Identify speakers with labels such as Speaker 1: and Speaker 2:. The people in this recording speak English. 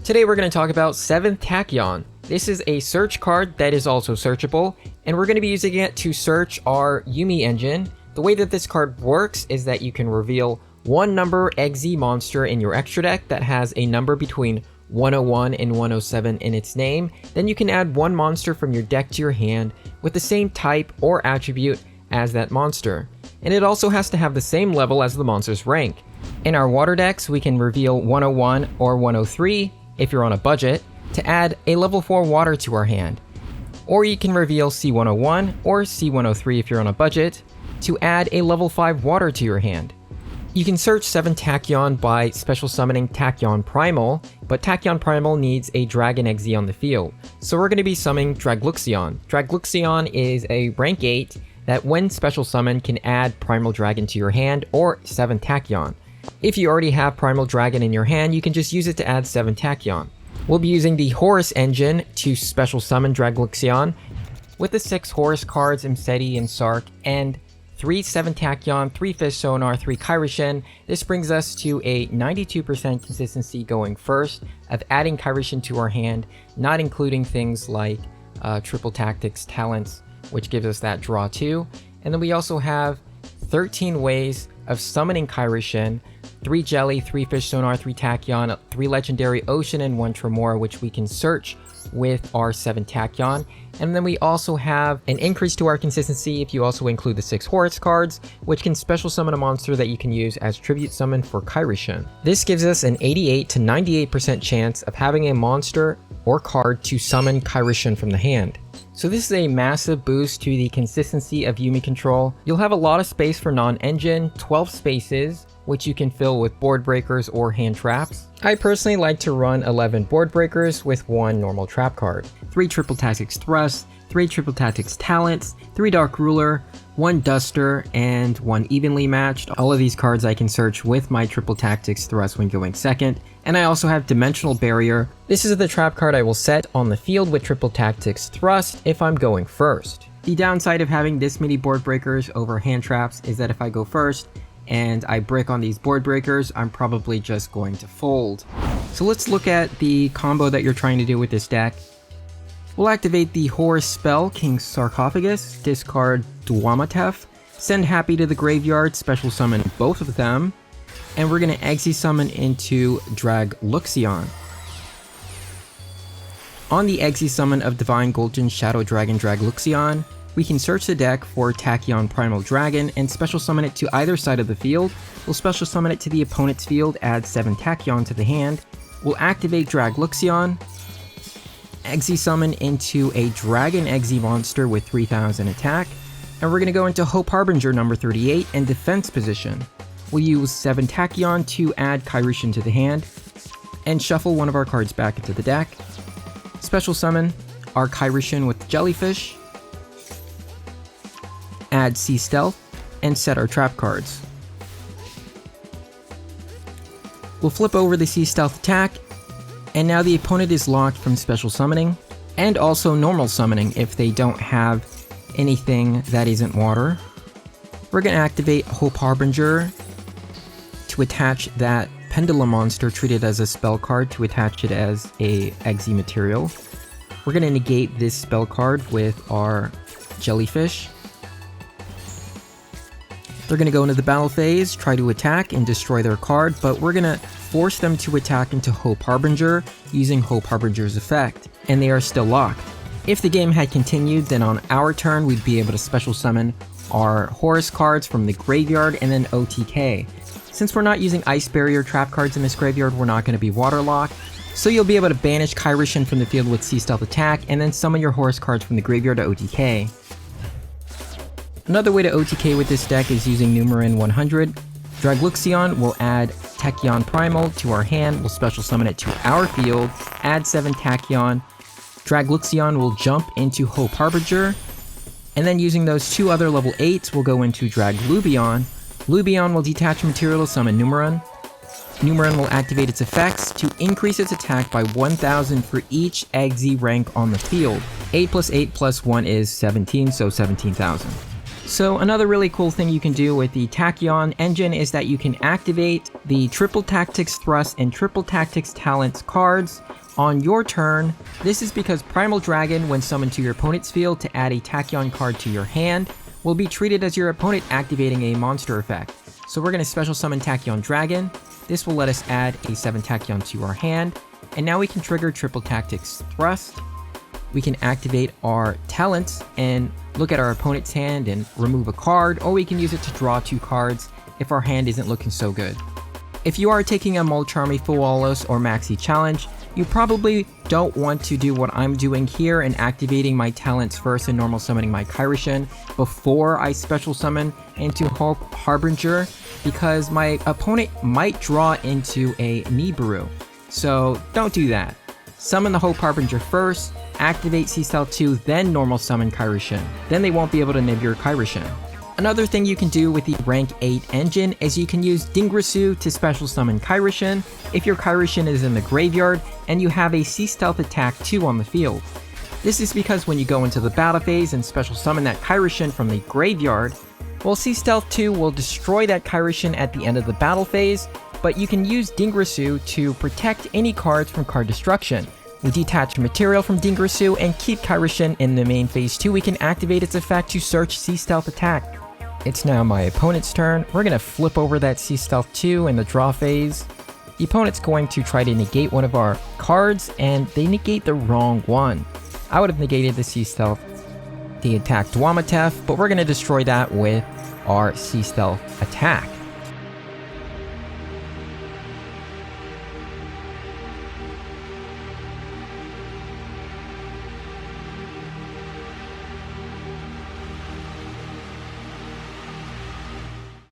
Speaker 1: Today we're going to talk about 7th Tachyon. This is a search card that is also searchable, and we're going to be using it to search our Umi engine. The way that this card works is that you can reveal one number XZ monster in your extra deck that has a number between 101 and 107 in its name. Then you can add one monster from your deck to your hand with the same type or attribute as that monster. And it also has to have the same level as the monster's rank. In our water decks, we can reveal 101 or 103 if you're on a budget to add a level 4 water to our hand. Or you can reveal C101 or C103 if you're on a budget to add a level 5 water to your hand. You can search 7 Tachyon by special summoning Tachyon Primal, but Tachyon Primal needs a Dragon XZ on the field. So we're going to be summoning Dragluxion. Dragluxion is a rank 8 that when special summoned can add Primal Dragon to your hand or 7 Tachyon. If you already have Primal Dragon in your hand, you can just use it to add 7 Tachyon. We'll be using the Horus engine to special summon Dragluxion with the 6 Horus cards, Imseti and Sark, and 3 7 Tachyon, 3 Fish Sonar, 3 Kairishin. This brings us to a 92% consistency going first of adding Kairishin to our hand, not including things like Triple Tactics Talents, which gives us that draw 2. And then we also have 13 ways of summoning Kairishin, 3 Jelly, 3 Fish Sonar, 3 Tachyon, 3 Legendary Ocean, and 1 Tremor, which we can search with our 7 Tachyon. And then we also have an increase to our consistency if you also include the 6 Horus cards, which can special summon a monster that you can use as tribute summon for Kairishin. This gives us an 88 to 98% chance of having a monster or card to summon Kairishin from the hand. So this is a massive boost to the consistency of Umi control. You'll have a lot of space for non-engine, 12 spaces, which you can fill with board breakers or hand traps. I personally like to run 11 board breakers with 1 normal trap card, 3 Triple Tactics Thrust, 3 Triple Tactics Talents, 3 Dark Ruler, 1 Duster, and 1 Evenly Matched. All of these cards I can search with my Triple Tactics Thrust when going second. And I also have Dimensional Barrier. This is the trap card I will set on the field with Triple Tactics Thrust if I'm going first. The downside of having this many board breakers over hand traps is that if I go first and I brick on these board breakers, I'm probably just going to fold. So let's look at the combo that you're trying to do with this deck. We'll activate the Horus spell, King's Sarcophagus, discard Duamatef, send Happy to the graveyard, special summon both of them, and we're going to Exi summon into Dragluxion. On the Exi summon of Divine Golden Shadow Dragon Dragluxion, we can search the deck for Tachyon Primal Dragon and special summon it to either side of the field. We'll special summon it to the opponent's field, add 7 Tachyon to the hand. We'll activate Dragluxion, Exi summon into a Dragon Exi monster with 3000 attack, and we're going to go into Hope Harbinger number 38 and defense position. We'll use 7 Tachyon to add Kairishin to the hand, and shuffle one of our cards back into the deck. Special summon our Kairishin with Jellyfish, add Sea Stealth, and set our trap cards. We'll flip over the Sea Stealth attack, and now the opponent is locked from special summoning, and also normal summoning if they don't have anything that isn't water. We're going to activate Hope Harbinger to attach that Pendulum monster, treated as a spell card, to attach it as a Exi material. We're going to negate this spell card with our Jellyfish. They're going to go into the battle phase, try to attack and destroy their card, but we're going to force them to attack into Hope Harbinger using Hope Harbinger's effect, and they are still locked. If the game had continued, then on our turn we'd be able to special summon our Horus cards from the graveyard and then OTK. Since we're not using Ice Barrier trap cards in this graveyard, we're not going to be waterlocked, so you'll be able to banish Kairishin from the field with Sea Stealth attack and then summon your Horus cards from the graveyard to OTK. Another way to OTK with this deck is using Numerin 100. Dragluxion will add Tachyon Primal to our hand, we'll special summon it to our field, add 7 Tachyon. Dragluxion will jump into Hope Harbinger, and then using those 2 other level 8s, we'll go into Draglubion. Lubion will detach material to summon Numerin. Numerin will activate its effects to increase its attack by 1000 for each Exi rank on the field. 8 plus 8 plus 1 is 17, so 17,000. So another really cool thing you can do with the Tachyon engine is that you can activate the Triple Tactics Thrust and Triple Tactics Talents cards on your turn. This is because Primal Dragon, when summoned to your opponent's field to add a Tachyon card to your hand, will be treated as your opponent activating a monster effect. So we're going to special summon Tachyon Dragon. This will let us add a 7 Tachyon to our hand, and now we can trigger Triple Tactics Thrust. We can activate our talents and look at our opponent's hand and remove a card, or we can use it to draw 2 cards if our hand isn't looking so good. If you are taking a Molcharmy Full Alos or Maxi challenge, you probably don't want to do what I'm doing here and activating my talents first and normal summoning my Kairishin before I special summon into Hope Harbinger, because my opponent might draw into a Nibiru. So don't do that. Summon the Hope Harbinger first, activate Sea Stealth 2, then normal summon Kairishin. Then they won't be able to nib your Kairishin. Another thing you can do with the rank 8 engine is you can use Dingrasu to special summon Kairishin if your Kairishin is in the graveyard and you have a Sea Stealth attack 2 on the field. This is because when you go into the battle phase and special summon that Kairishin from the graveyard, well, Sea Stealth 2 will destroy that Kairishin at the end of the battle phase, but you can use Dingrasu to protect any cards from card destruction. We detach material from Dingrasu and keep Kairishin in the main phase 2. We can activate its effect to search Sea Stealth attack. It's now my opponent's turn. We're going to flip over that Sea Stealth 2 in the draw phase. The opponent's going to try to negate one of our cards, and they negate the wrong one. I would have negated the Sea Stealth, the attack Dwamatef, but we're going to destroy that with our Sea Stealth attack.